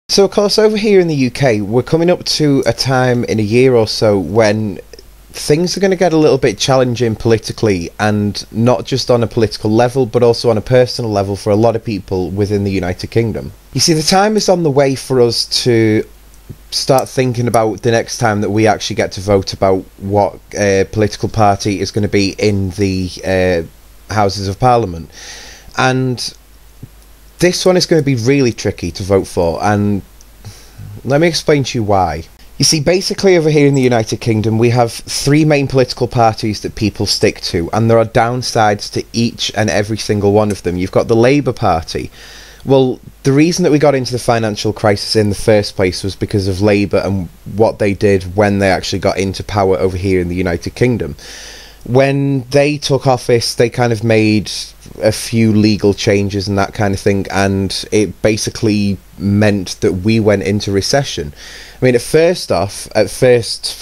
So, of course, over here in the UK, we're coming up to a time in a year or so when things are going to get a little bit challenging politically, and not just on a political level, but also on a personal level for a lot of people within the United Kingdom. You see, the time is on the way for us to start thinking about the next time that we actually get to vote about what political party is going to be in the Houses of Parliament. And this one is going to be really tricky to vote for, and let me explain to you why. You see, basically over here in the United Kingdom, we have three main political parties that people stick to, and there are downsides to each and every single one of them. You've got the Labour Party. Well, the reason that we got into the financial crisis in the first place was because of Labour and what they did when they actually got into power over here in the United Kingdom. When they took office, they kind of made a few legal changes and that kind of thing, and it basically meant that we went into recession. I mean, at first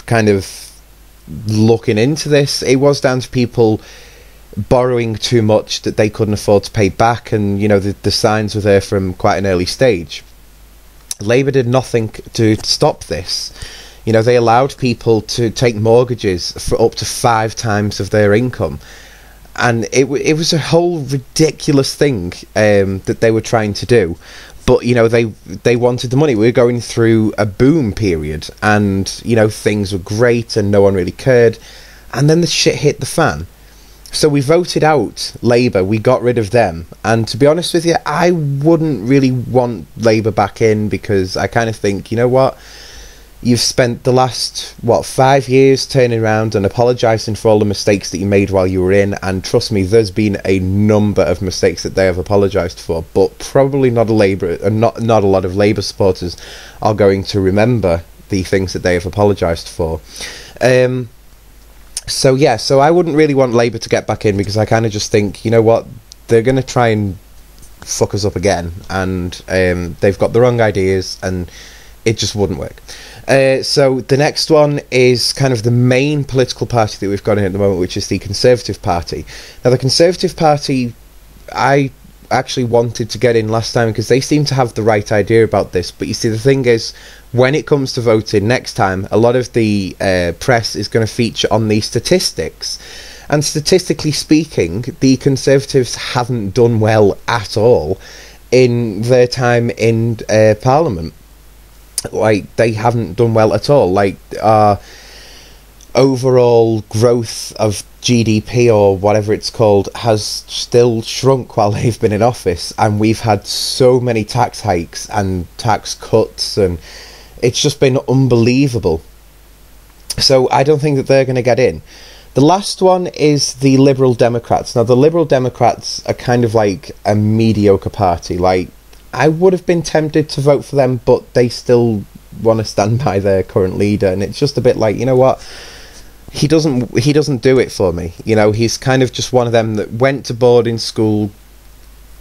kind of looking into this, it was down to people borrowing too much that they couldn't afford to pay back, and you know, the signs were there from quite an early stage. Labour did nothing to stop this. You know, they allowed people to take mortgages for up to 5 times of their income, and it was a whole ridiculous thing that they were trying to do. But you know, they wanted the money. We were going through a boom period, and you know, things were great and no one really cared, and then the shit hit the fan. So we voted out Labour, we got rid of them, and to be honest with you, I wouldn't really want Labour back in, because I kind of think, you know what, you've spent the last, 5 years turning around and apologising for all the mistakes that you made while you were in, and trust me, there's been a number of mistakes that they have apologised for, but probably not a lot of Labour supporters are going to remember the things that they have apologised for. So I wouldn't really want Labour to get back in, because I kind of just think, you know what, they're going to try and fuck us up again, and they've got the wrong ideas, and it just wouldn't work. So the next one is kind of the main political party that we've got in at the moment, which is the Conservative Party. Now, the Conservative Party, I actually wanted to get in last time because they seem to have the right idea about this, but you see, the thing is, when it comes to voting next time, a lot of the press is going to feature on the statistics, and statistically speaking, the Conservatives haven't done well at all in their time in Parliament. Like, they haven't done well at all. Like, our overall growth of GDP, or whatever it's called, has still shrunk while they've been in office, and we've had so many tax hikes and tax cuts, and it's just been unbelievable. So I don't think that they're going to get in. The last one is the Liberal Democrats. Now, the Liberal Democrats are kind of like a mediocre party. Like, I would have been tempted to vote for them, but they still want to stand by their current leader, and it's just a bit like, you know what, he doesn't do it for me. You know, he's kind of just one of them that went to boarding school,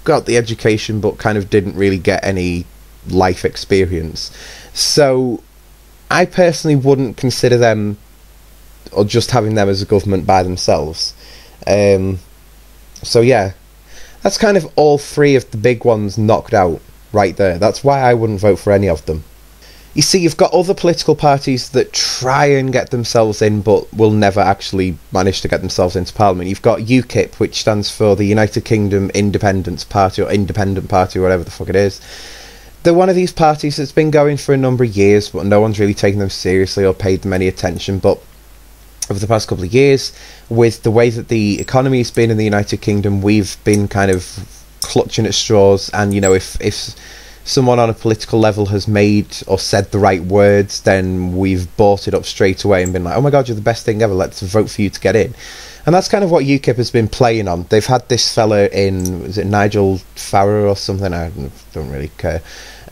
got the education, but kind of didn't really get any life experience. So I personally wouldn't consider them, or just having them as a government by themselves. So yeah, that's kind of all three of the big ones knocked out right there. That's why I wouldn't vote for any of them. You see, you've got other political parties that try and get themselves in, but will never actually manage to get themselves into Parliament. You've got UKIP, which stands for the United Kingdom Independence Party, or Independent Party, or whatever the fuck it is. They're one of these parties that's been going for a number of years, but no one's really taken them seriously or paid them any attention. But over the past couple of years, with the way that the economy's been in the United Kingdom, we've been kind of clutching at straws, and you know, if someone on a political level has made or said the right words, then we've bought it up straight away and been like, oh my god, you're the best thing ever, let's vote for you to get in. And that's kind of what UKIP has been playing on. They've had this fella in, is it Nigel Farage or something? I don't really care.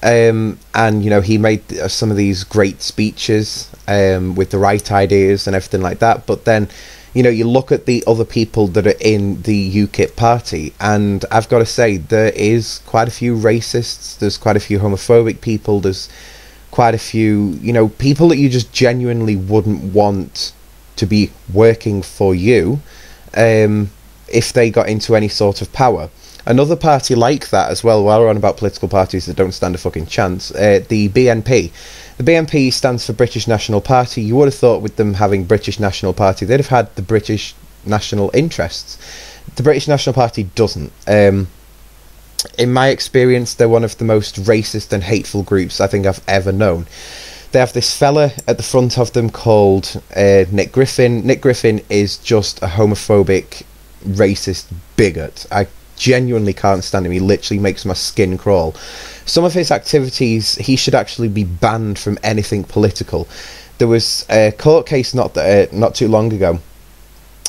And you know, he made some of these great speeches with the right ideas and everything like that, but then, you know, you look at the other people that are in the UKIP party, and I've got to say, there is quite a few racists, there's quite a few homophobic people, there's quite a few, you know, people that you just genuinely wouldn't want to be working for you if they got into any sort of power. Another party like that as well, while we're on about political parties that don't stand a fucking chance, the BNP. The BNP stands for British National Party. You would have thought with them having British National Party, they'd have had the British national interests. The British National Party doesn't. In my experience, they're one of the most racist and hateful groups I think I've ever known. They have this fella at the front of them called Nick Griffin. Nick Griffin is just a homophobic, racist bigot. I genuinely can't stand him. He literally makes my skin crawl. Some of his activities, he should actually be banned from anything political. There was a court case not too long ago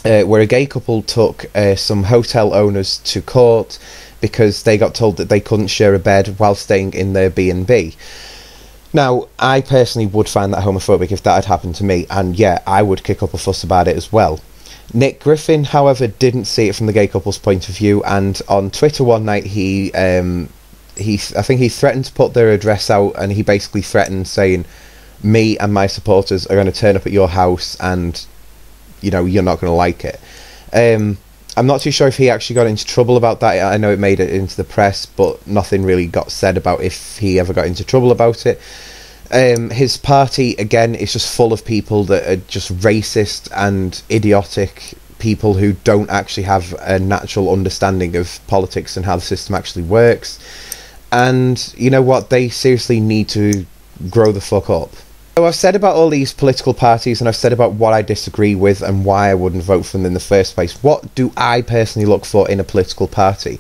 where a gay couple took some hotel owners to court because they got told that they couldn't share a bed while staying in their B&B. Now, I personally would find that homophobic if that had happened to me, and yeah, I would kick up a fuss about it as well. Nick Griffin, however, didn't see it from the gay couple's point of view, and on Twitter one night I think he threatened to put their address out, and he basically threatened saying, me and my supporters are going to turn up at your house and, you know, you're not going to like it. I'm not too sure if he actually got into trouble about that. I know it made it into the press, but nothing really got said about if he ever got into trouble about it. His party, again, is just full of people that are just racist and idiotic people who don't actually have a natural understanding of politics and how the system actually works. And you know what? They seriously need to grow the fuck up. So I've said about all these political parties, and I've said about what I disagree with and why I wouldn't vote for them in the first place. What do I personally look for in a political party?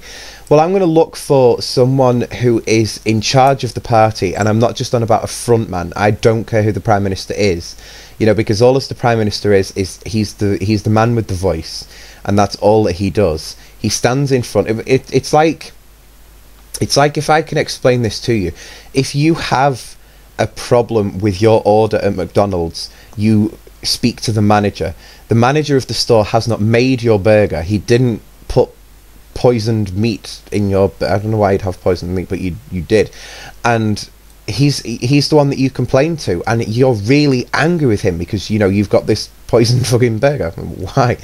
Well, I'm going to look for someone who is in charge of the party, and I'm not just on about a front man. I don't care who the Prime Minister is, you know, because all as the Prime Minister is he's the man with the voice, and that's all that he does. He stands in front. It's like if I can explain this to you, if you have a problem with your order at McDonald's, you speak to the manager. The manager of the store has not made your burger. He didn't put poisoned meat in your... I don't know why you'd have poisoned meat, but you did. And he's the one that you complain to, and you're really angry with him because, you know, you've got this poisoned fucking burger. Why?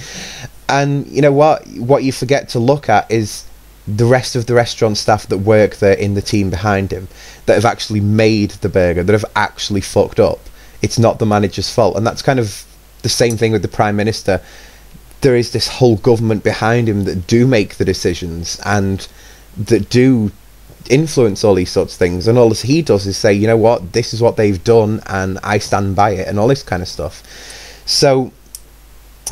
And you know what you forget to look at is the rest of the restaurant staff that work there in the team behind him, that have actually made the burger, that have actually fucked up. It's not the manager's fault. And that's kind of the same thing with the Prime Minister. There is this whole government behind him that do make the decisions and that do influence all these sorts of things, and all he does is say, you know what, this is what they've done and I stand by it, and all this kind of stuff. So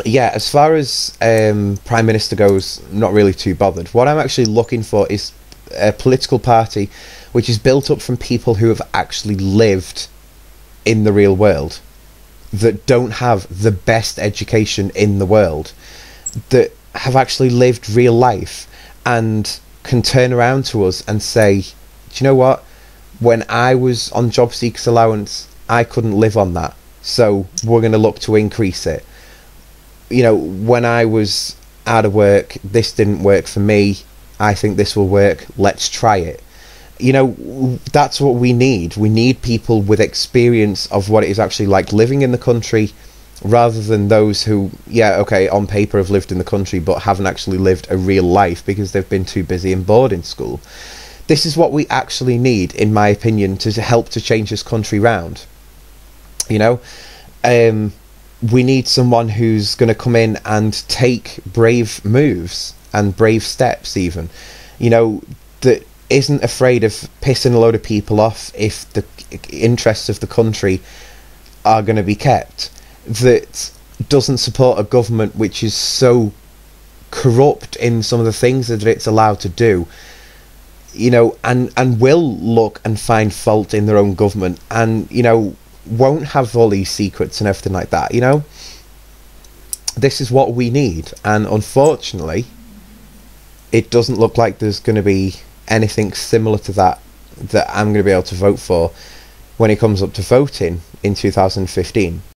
yeah, as far as Prime Minister goes, not really too bothered. What I'm actually looking for is a political party which is built up from people who have actually lived in the real world, that don't have the best education in the world, that have actually lived real life and can turn around to us and say, do you know what, when I was on job seekers allowance, I couldn't live on that, so we're going to look to increase it. You know, when I was out of work, this didn't work for me, I think this will work, let's try it. You know, that's what we need. We need people with experience of what it is actually like living in the country, rather than those who, yeah, okay, on paper have lived in the country but haven't actually lived a real life because they've been too busy in boarding school. This is what we actually need, in my opinion, to help to change this country round. You know, we need someone who's going to come in and take brave moves and brave steps even, you know, that isn't afraid of pissing a load of people off if the interests of the country are going to be kept, that doesn't support a government which is so corrupt in some of the things that it's allowed to do, you know, and will look and find fault in their own government, and, you know, won't have all these secrets and everything like that. You know, this is what we need, and unfortunately it doesn't look like there's going to be anything similar to that I'm going to be able to vote for when it comes up to voting in 2015.